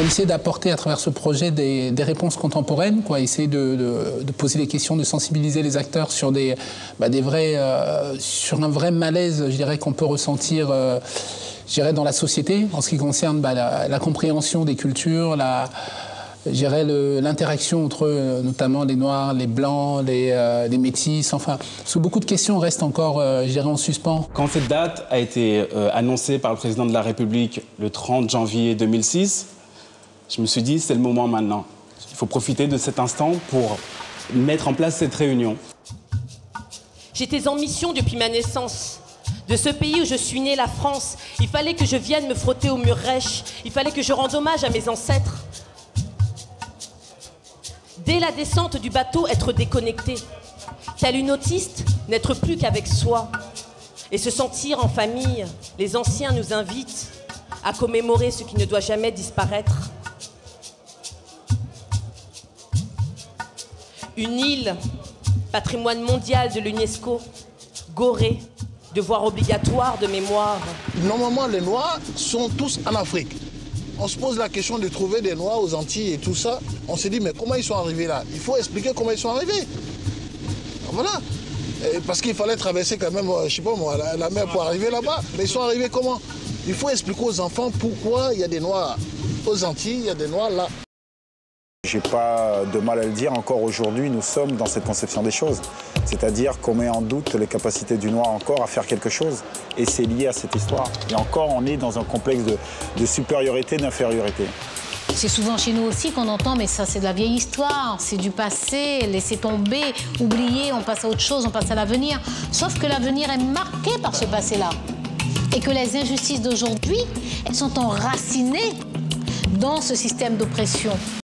On essaie d'apporter à travers ce projet des réponses contemporaines, quoi. Essayer de poser des questions, de sensibiliser les acteurs sur sur un vrai malaise, je dirais, qu'on peut ressentir je dirais, dans la société, en ce qui concerne la compréhension des cultures, l'interaction entre notamment les Noirs, les Blancs, les Métis, enfin, parce que beaucoup de questions restent encore, je dirais, en suspens. Quand cette date a été annoncée par le président de la République le 30 janvier 2006, je me suis dit, c'est le moment maintenant. Il faut profiter de cet instant pour mettre en place cette réunion. J'étais en mission depuis ma naissance. De ce pays où je suis née, la France, il fallait que je vienne me frotter au mur rêche. Il fallait que je rende hommage à mes ancêtres. Dès la descente du bateau, être déconnecté. Tel une autiste, n'être plus qu'avec soi. Et se sentir en famille. Les anciens nous invitent à commémorer ce qui ne doit jamais disparaître. Une île, patrimoine mondial de l'UNESCO, Gorée, devoir obligatoire de mémoire. Normalement, les Noirs sont tous en Afrique. On se pose la question de trouver des Noirs aux Antilles et tout ça. On se dit, mais comment ils sont arrivés là? Il faut expliquer comment ils sont arrivés. Voilà. Et parce qu'il fallait traverser quand même, je sais pas moi, la mer pour arriver là-bas. Mais ils sont arrivés comment? Il faut expliquer aux enfants pourquoi il y a des Noirs aux Antilles, il y a des Noirs là. J'ai pas de mal à le dire, encore aujourd'hui, nous sommes dans cette conception des choses. C'est-à-dire qu'on met en doute les capacités du Noir encore à faire quelque chose. Et c'est lié à cette histoire. Et encore, on est dans un complexe de supériorité, d'infériorité. C'est souvent chez nous aussi qu'on entend, mais ça c'est de la vieille histoire, c'est du passé, laissez tomber, oublier, on passe à autre chose, on passe à l'avenir. Sauf que l'avenir est marqué par ce passé-là. Et que les injustices d'aujourd'hui, elles sont enracinées dans ce système d'oppression.